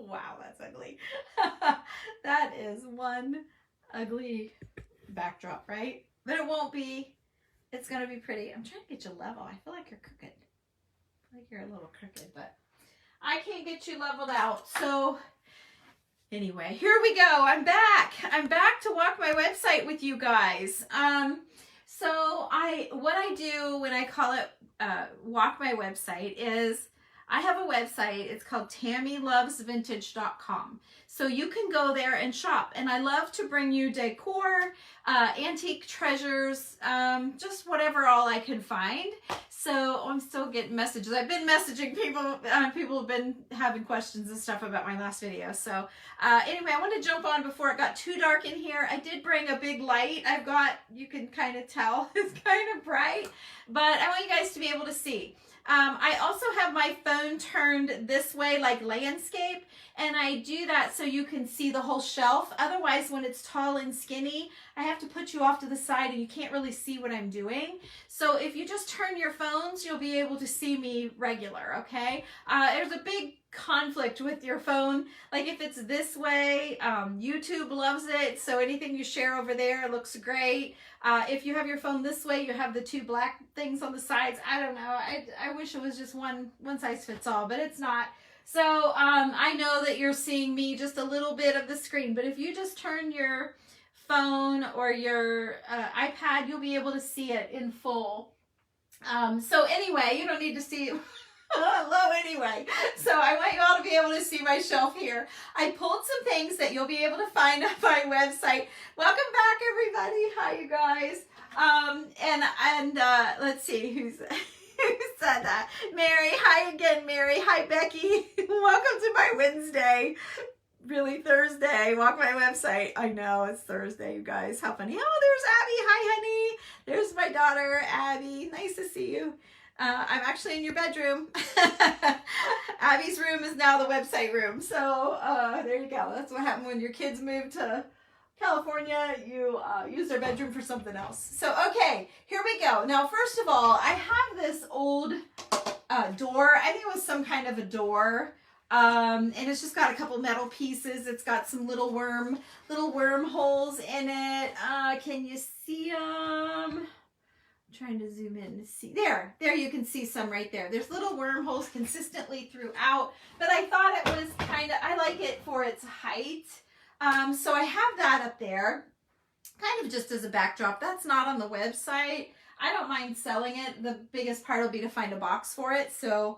Wow, that's ugly. That is one ugly backdrop, right? But it won't be. It's going to be pretty. I'm trying to get you level. I feel like you're crooked. I feel like you're a little crooked, but I can't get you leveled out. So anyway, here we go. I'm back. I'm back to walk my website with you guys. So what I do when I call it walk my website is I have a website. It's called TammyLovesVintage.com. So you can go there and shop. And I love to bring you decor, antique treasures, just whatever all I can find. So I'm still getting messages. I've been messaging people. People have been having questions and stuff about my last video. So anyway, I want to jump on before it got too dark in here. I did bring a big light. I've got, you can kind of tell, it's kind of bright. But I want you guys to be able to see. I also have my phone turned this way, like landscape, and I do that so you can see the whole shelf. Otherwise, when it's tall and skinny, I have to put you off to the side and you can't really see what I'm doing. So if you just turn your phones, you'll be able to see me regular, okay? There's a big conflict with your phone. Like if it's this way, YouTube loves it, so anything you share over there looks great. If you have your phone this way, you have the two black things on the sides. I don't know. I wish it was just one size fits all, but it's not. So I know that you're seeing me just a little bit of the screen, but if you just turn your phone or your iPad, you'll be able to see it in full. So anyway, you don't need to see hello anyway. So I want you all to be able to see my shelf here. I pulled some things that you'll be able to find on my website. Welcome back, everybody. Hi, you guys. Let's see who's who said that. Mary. Hi again, Mary. Hi, Becky. Welcome to my Wednesday. Really Thursday. Walk my website. I know it's Thursday, you guys. How funny. Oh, there's Abby. Hi, honey. There's my daughter, Abby. Nice to see you. I'm actually in your bedroom. Abby's room is now the website room. So there you go. That's what happened when your kids moved to California. You use their bedroom for something else. So, okay, here we go. Now, first of all, I have this old door. I think it was some kind of a door. And it's just got a couple metal pieces. It's got some little worm holes in it. Can you see them? Trying to zoom in to see. There you can see some right there. There's little wormholes consistently throughout, but I thought it was I like it for its height. So I have that up there, kind of just as a backdrop. That's not on the website. I don't mind selling it. The biggest part will be to find a box for it. So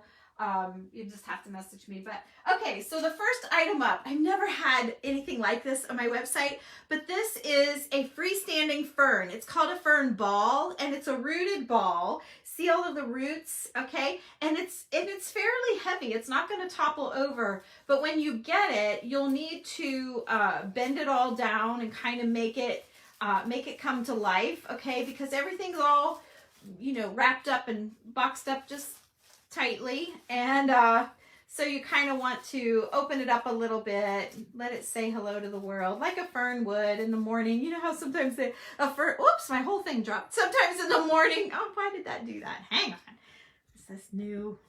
you just have to message me. But okay, so the first item up, I've never had anything like this on my website, but this is a freestanding fern. It's called a fern ball, and it's a rooted ball. See all of the roots, okay? And it's fairly heavy. It's not going to topple over, but when you get it, you'll need to bend it all down and kind of make it come to life, okay? Because everything's all, wrapped up and boxed up just tightly, and so you kind of want to open it up a little bit, let it say hello to the world like a fern would in the morning. You know how sometimes a fern, whoops, my whole thing dropped. Sometimes in the morning, oh, why did that do that? Hang on. It's this new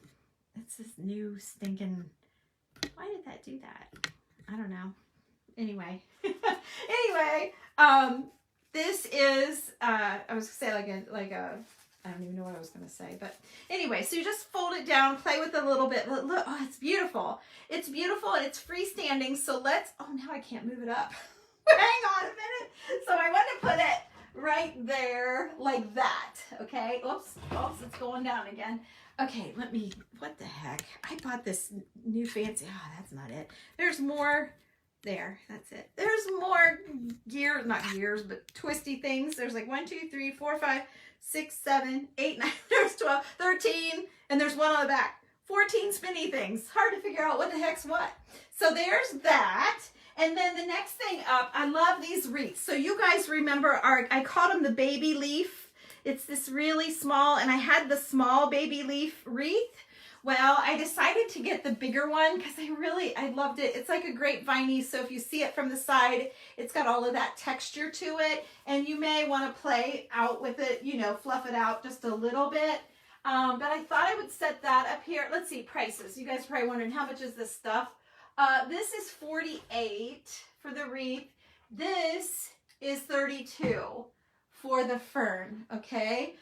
stinking, why did that do that? I don't know. Anyway, this is, I was gonna say like a I don't even know what I was going to say, but anyway, so you just fold it down, play with it a little bit. Look, oh, it's beautiful. It's beautiful, and it's freestanding. So now I can't move it up. Hang on a minute. So I want to put it right there like that, okay? Oops, it's going down again. Okay, what the heck? I bought this new fancy, that's not it. There's more. There, that's it. There's more not gears, but twisty things. There's like 1, 2, 3, 4, 5, 6, 7, 8, 9, there's 12, 13, and there's one on the back. 14 spinny things. Hard to figure out what the heck's what. So there's that. And then the next thing up, I love these wreaths. So you guys remember I called them the baby leaf. It's this really small, and I had the small baby leaf wreath. Well, I decided to get the bigger one because I loved it. It's like a grapevine-y, so if you see it from the side, it's got all of that texture to it, and you may want to play out with it, fluff it out just a little bit. But I thought I would set that up here. Let's see, prices. You guys are probably wondering, how much is this stuff? This is 48 for the wreath. This is 32 for the fern, okay?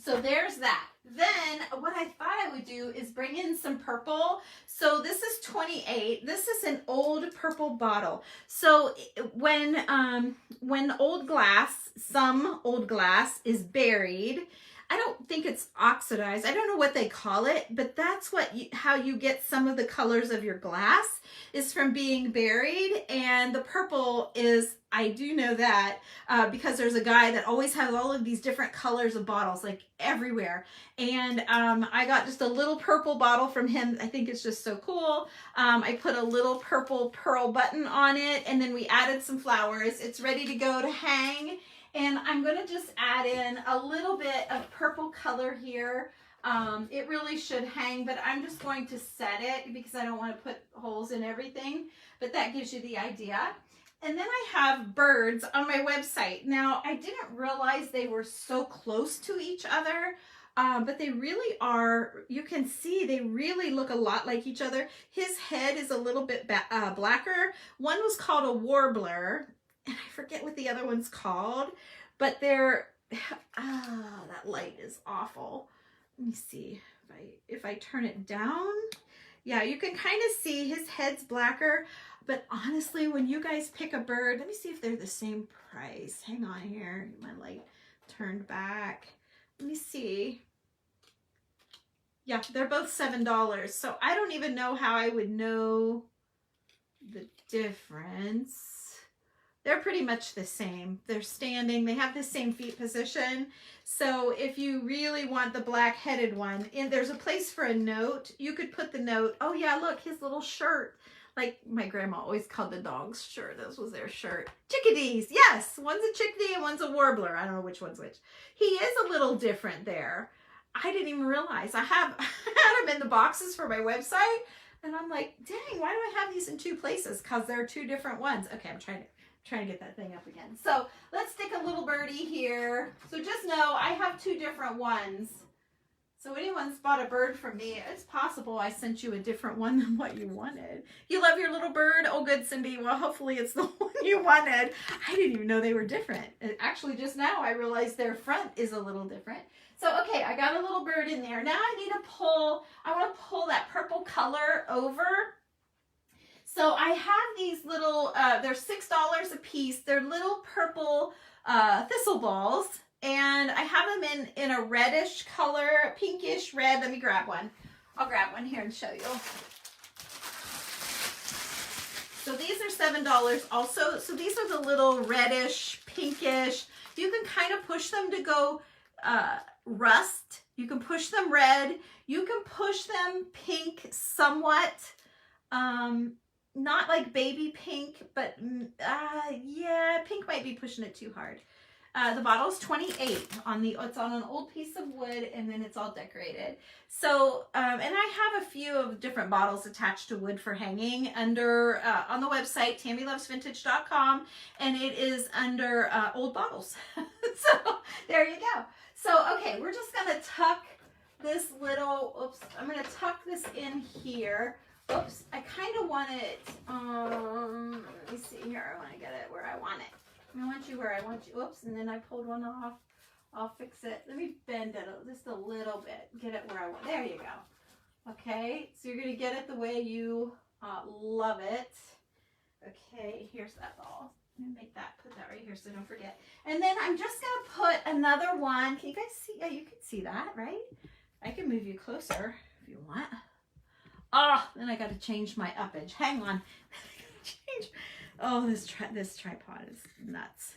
So there's that. Then what I thought I would do is bring in some purple. So this is 28. This is an old purple bottle. So when old glass, some old glass is buried, I don't think it's oxidized. I don't know what they call it, but that's how you get some of the colors of your glass is from being buried. And the purple is, I do know that because there's a guy that always has all of these different colors of bottles, like everywhere. And I got just a little purple bottle from him. I think it's just so cool. I put a little purple pearl button on it, and then we added some flowers. It's ready to go to hang. And I'm going to just add in a little bit of purple color here. It really should hang, but I'm just going to set it because I don't want to put holes in everything. But that gives you the idea. And then I have birds on my website. Now, I didn't realize they were so close to each other, but they really are. You can see they really look a lot like each other. His head is a little bit blacker. One was called a warbler, and I forget what the other one's called, but they're, that light is awful. Let me see if I turn it down. Yeah, you can kind of see his head's blacker, but honestly, when you guys pick a bird, let me see if they're the same price. Hang on here, my light turned back. Let me see. Yeah, they're both $7. So I don't even know how I would know the difference. They're pretty much the same. They're standing. They have the same feet position. So if you really want the black-headed one, and there's a place for a note, you could put the note. Oh yeah, look, his little shirt. Like my grandma always called the dog's shirt. This was their shirt. Chickadees. Yes, one's a chickadee and one's a warbler. I don't know which one's which. He is a little different there. I didn't even realize. I had them in the boxes for my website. And I'm like, dang, why do I have these in two places? Because they're two different ones. Okay, I'm trying to get that thing up again. So let's stick a little birdie here. So just know I have two different ones. So anyone's bought a bird from me, it's possible I sent you a different one than what you wanted. You love your little bird? Oh good, Cindy. Well, hopefully it's the one you wanted. I didn't even know they were different. Actually, just now I realized their front is a little different. So, okay, I got a little bird in there. Now I need to pull, I want to pull that purple color over. So I have these little, they're $6 a piece. They're little purple thistle balls, and I have them in a reddish color, pinkish red. Let me grab one. I'll grab one here and show you. So these are $7 also. So these are the little reddish, pinkish. You can kind of push them to go rust. You can push them red. You can push them pink somewhat. Not like baby pink, but yeah, pink might be pushing it too hard. The bottle's 28 on it's on an old piece of wood, and then it's all decorated. So, and I have a few of different bottles attached to wood for hanging under, on the website, TammyLovesVintage.com, and it is under old bottles. So there you go. So, okay, we're just going to tuck this little, oops, I'm going to tuck this in here. Oops, I kind of want it, let me see here, I want to get it where I want it. I want you where I want you. Oops, and then I pulled one off. I'll fix it. Let me bend it just a little bit. Get it where I want. There you go. Okay, so you're going to get it the way you love it. Okay, here's that ball. I'm going to put that right here so don't forget. And then I'm just going to put another one. Can you guys see? Yeah, you can see that, right? I can move you closer if you want. Oh, then I got to change my uppage. Hang on. Change. Oh, this tripod is nuts.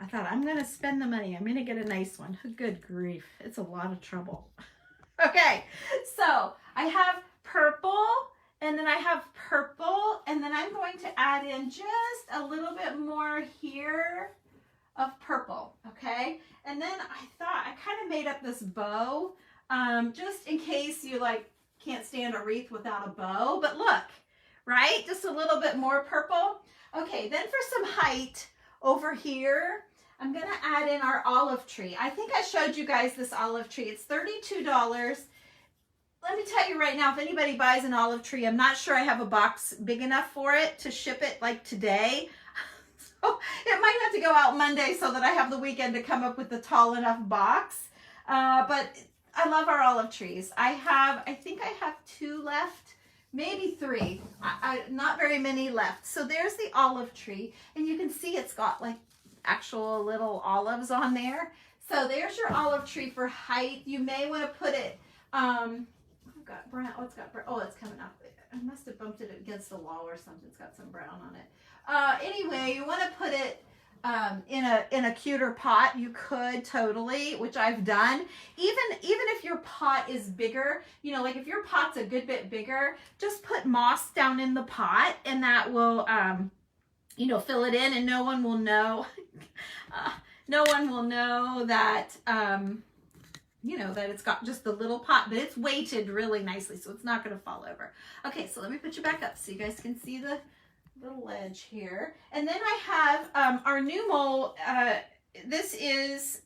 I thought I'm going to spend the money. I'm going to get a nice one. Good grief. It's a lot of trouble. Okay, so I have purple, and then I have purple, and then I'm going to add in just a little bit more here of purple, okay? And then I kind of made up this bow, just in case you can't stand a wreath without a bow, but look, right? Just a little bit more purple. Okay, then for some height over here, I'm going to add in our olive tree. I think I showed you guys this olive tree. It's $32. let me tell you right now, if anybody buys an olive tree, I'm not sure I have a box big enough for it to ship it like today. So it might have to go out Monday so that I have the weekend to come up with the tall enough box. But I love our olive trees. I think I have 2 left, maybe 3. Not very many left. So there's the olive tree, and you can see it's got like actual little olives on there. So there's your olive tree for height. You may want to put it, I've got brown, oh, it's got brown, oh, it's coming up. I must have bumped it against the wall or something. It's got some brown on it. Anyway, you want to put it in a cuter pot. You could totally, which I've done. Even if your pot is bigger, you know, like if your pot's a good bit bigger, just put moss down in the pot, and that will, you know, fill it in, and no one will know. No one will know that, you know, that it's got just the little pot, but it's weighted really nicely, so it's not going to fall over. Okay, so let me put you back up so you guys can see the little ledge here. And then I have our new mole. This is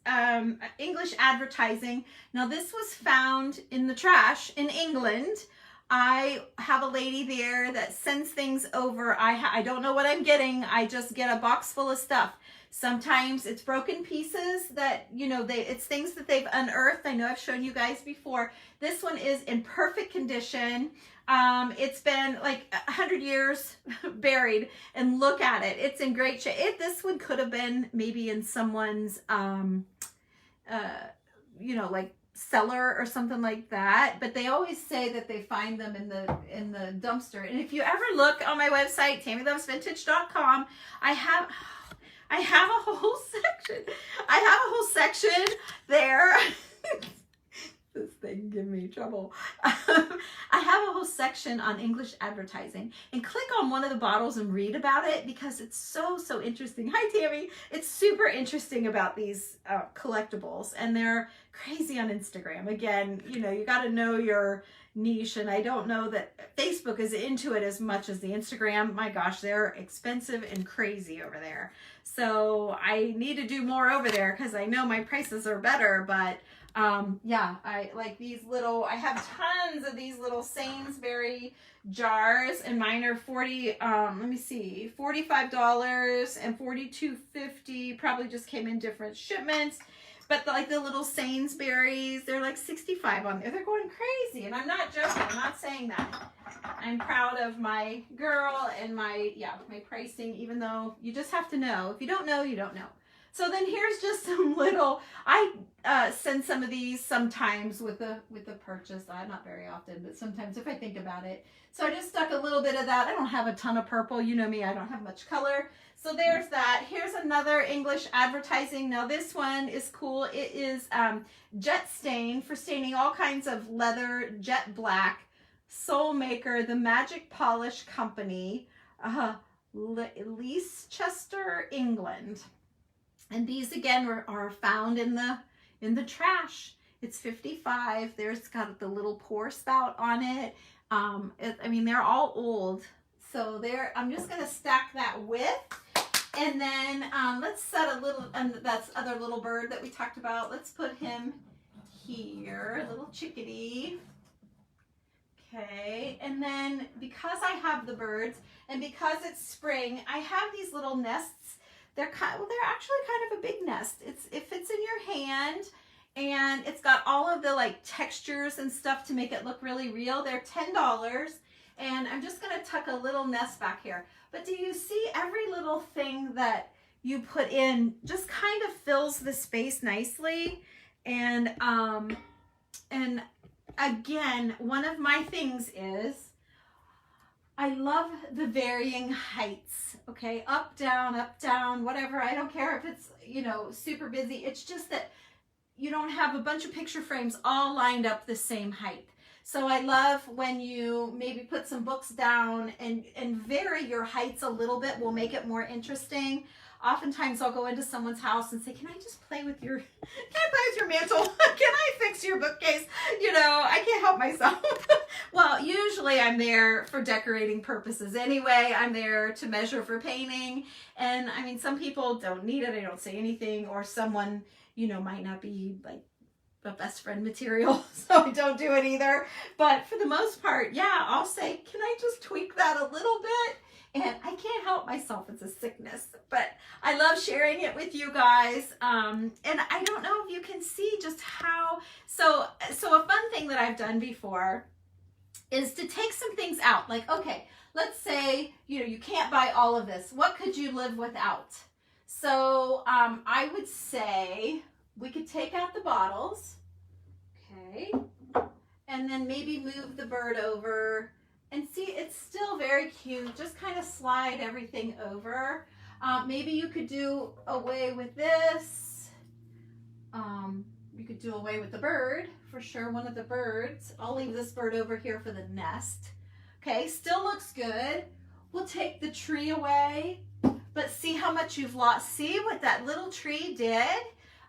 English advertising. Now, this was found in the trash in England. I have a lady there that sends things over. I don't know what I'm getting. I just get a box full of stuff. Sometimes it's broken pieces that, you know, it's things that they've unearthed. I know I've shown you guys before. This one is in perfect condition. It's been like 100 years buried, and look at it. It's in great shape. This one could have been maybe in someone's, you know, like cellar or something like that, but they always say that they find them in the dumpster. And if you ever look on my website, TammyLovesVintage.com, I have a whole section. I have a whole section there. This thing give me trouble. I have a whole section on English advertising, and click on one of the bottles and read about it, because it's so interesting. Hi, Tammy. It's super interesting about these collectibles, and they're crazy on Instagram. Again, you know, you got to know your niche, and I don't know that Facebook is into it as much as the Instagram. My gosh, they're expensive and crazy over there. So I need to do more over there, because I know my prices are better, but yeah, I like these little, I have tons of these little Sainsbury jars, and mine are let me see, $45 and $42.50. Probably just came in different shipments. But like the little Sainsbury's, they're like $65 on there. They're going crazy, and I'm not joking. I'm not saying that. I'm proud of my girl and my pricing, even though you just have to know. If you don't know, you don't know. So then here's just some little, I send some of these sometimes with the purchase. Not very often, but sometimes if I think about it. So I just stuck a little bit of that. I don't have a ton of purple. You know me, I don't have much color. So there's that. Here's another English advertising. Now this one is cool. It is jet stain for staining all kinds of leather, jet black. Soul Maker, the Magic Polish Company, Leicester, England. And these again are found in the trash. It's $55. There's got the little pour spout on it. I mean, they're all old. So I'm just gonna stack that with, and then let's set a little, and that's other little bird that we talked about. Let's put him here, little chickadee. Okay, and then because I have the birds, and because it's spring, I have these little nests. They're actually kind of a big nest. It fits in your hand, and it's got all of the like textures and stuff to make it look really real. They're $10, and I'm just gonna tuck a little nest back here. But do you see every little thing that you put in just kind of fills the space nicely? And again, one of my things is I love the varying heights, okay? Up, down, whatever. I don't care if it's, you know, super busy. It's just that you don't have a bunch of picture frames all lined up the same height. So I love when you maybe put some books down and vary your heights a little bit, will make it more interesting. Oftentimes I'll go into someone's house and say, can I just play with your, mantle? Can I fix your bookcase? You know, I can't help myself. Well, usually I'm there for decorating purposes anyway. I'm there to measure for painting. And I mean, some people don't need it. I don't say anything, or someone, you know, might not be like a best friend material, so I don't do it either. But for the most part, yeah, I'll say, can I just tweak that a little bit? And I can't help myself, it's a sickness, but I love sharing it with you guys. And I don't know if you can see just how, so a fun thing that I've done before is to take some things out. Like, okay, let's say, you can't buy all of this. What could you live without? So I would say we could take out the bottles, okay, and then maybe move the bird over. And see, it's still very cute. Just kind of slide everything over. Maybe you could do away with this. You could do away with the bird, for sure, one of the birds. I'll leave this bird over here for the nest. Okay, still looks good. We'll take the tree away, but see how much you've lost. See what that little tree did?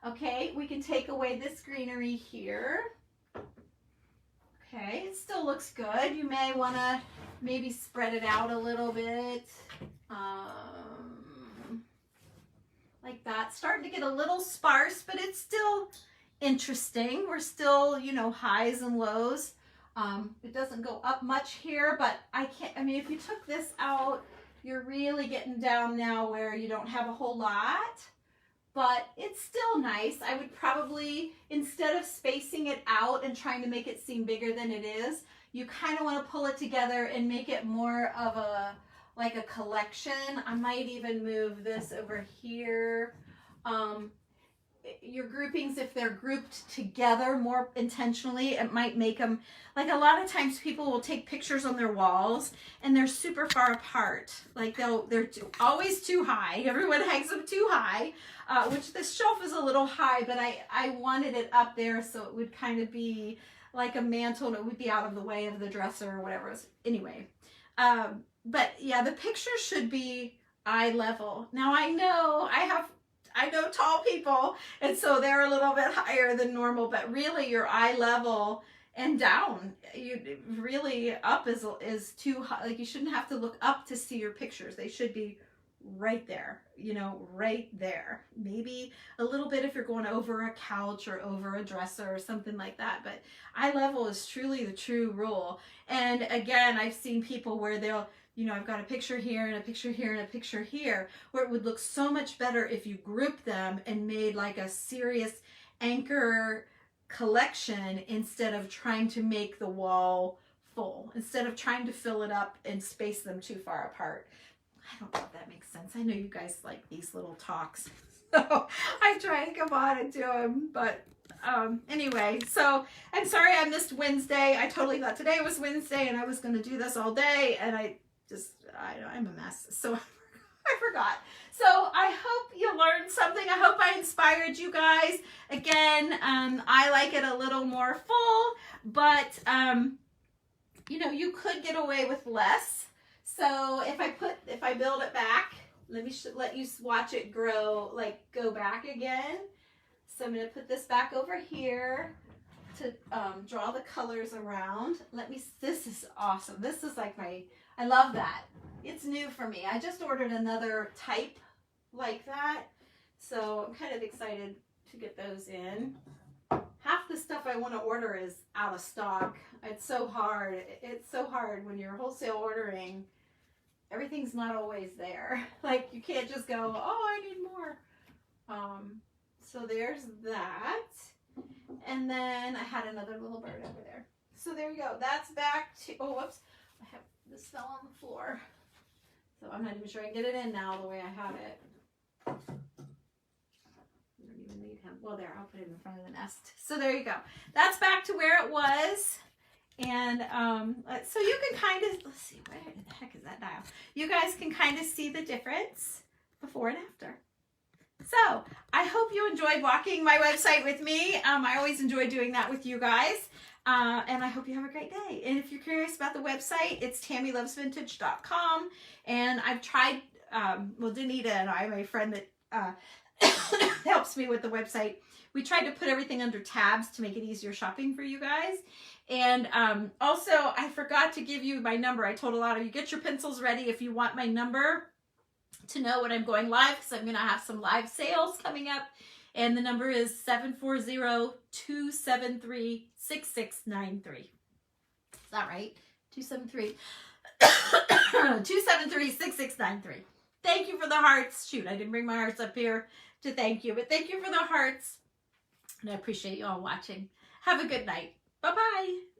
Okay, we can take away this greenery here. Okay, it still looks good. You may want to maybe spread it out a little bit. Like that. Starting to get a little sparse, but it's still interesting. We're still, highs and lows. It doesn't go up much here, but if you took this out, you're really getting down now where you don't have a whole lot. But it's still nice. I would probably, instead of spacing it out and trying to make it seem bigger than it is, you kind of want to pull it together and make it more of like a collection. I might even move this over here. Your groupings, if they're grouped together more intentionally, it might make them, like a lot of times people will take pictures on their walls and they're super far apart. Like they're always too high. Everyone hangs them too high, which this shelf is a little high, but I wanted it up there so it would kind of be like a mantle and it would be out of the way of the dresser or whatever. Anyway, but yeah, the picture should be eye level. Now I know tall people, and so they're a little bit higher than normal, but really your eye level and down, really up is too high. Like you shouldn't have to look up to see your pictures. They should be right there, right there. Maybe a little bit if you're going over a couch or over a dresser or something like that, but eye level is truly the true rule. And again, I've seen people where they'll, I've got a picture here and a picture here and a picture here, where it would look so much better if you grouped them and made like a serious anchor collection instead of trying to make the wall full, instead of trying to fill it up and space them too far apart. I don't know if that makes sense. I know you guys like these little talks, so I try to come on and do them, but anyway, so I'm sorry I missed Wednesday. I totally thought today was Wednesday and I was going to do this all day, and I'm a mess, so I forgot. So I hope you learned something. I hope I inspired you guys. Again, I like it a little more full, but you could get away with less. So if I build it back, let you watch it grow, like go back again. So I'm going to put this back over here to draw the colors around. This is awesome. This is like I love that. It's new for me. I just ordered another type like that, so I'm kind of excited to get those in. Half the stuff I want to order is out of stock. It's so hard. It's so hard when you're wholesale ordering. Everything's not always there. Like you can't just go, oh, I need more. So there's that. And then I had another little bird over there. So there you go. That's back to, oh, whoops. This fell on the floor. So I'm not even sure I can get it in now the way I have it. I don't even need him. Well, there, I'll put it in front of the nest. So there you go. That's back to where it was. And so you can kind of, let's see, where the heck is that dial? You guys can kind of see the difference before and after. So I hope you enjoyed walking my website with me. I always enjoy doing that with you guys. And I hope you have a great day. And if you're curious about the website, it's TammyLovesVintage.com. And I've tried, Danita and I, my friend that helps me with the website, we tried to put everything under tabs to make it easier shopping for you guys. And also, I forgot to give you my number. I told a lot of you, get your pencils ready if you want my number to know when I'm going live, because I'm going to have some live sales coming up And the number is 740-273-6693. Is that right? 273-6693. Thank you for the hearts. Shoot, I didn't bring my hearts up here to thank you, but thank you for the hearts. And I appreciate you all watching. Have a good night. Bye-bye.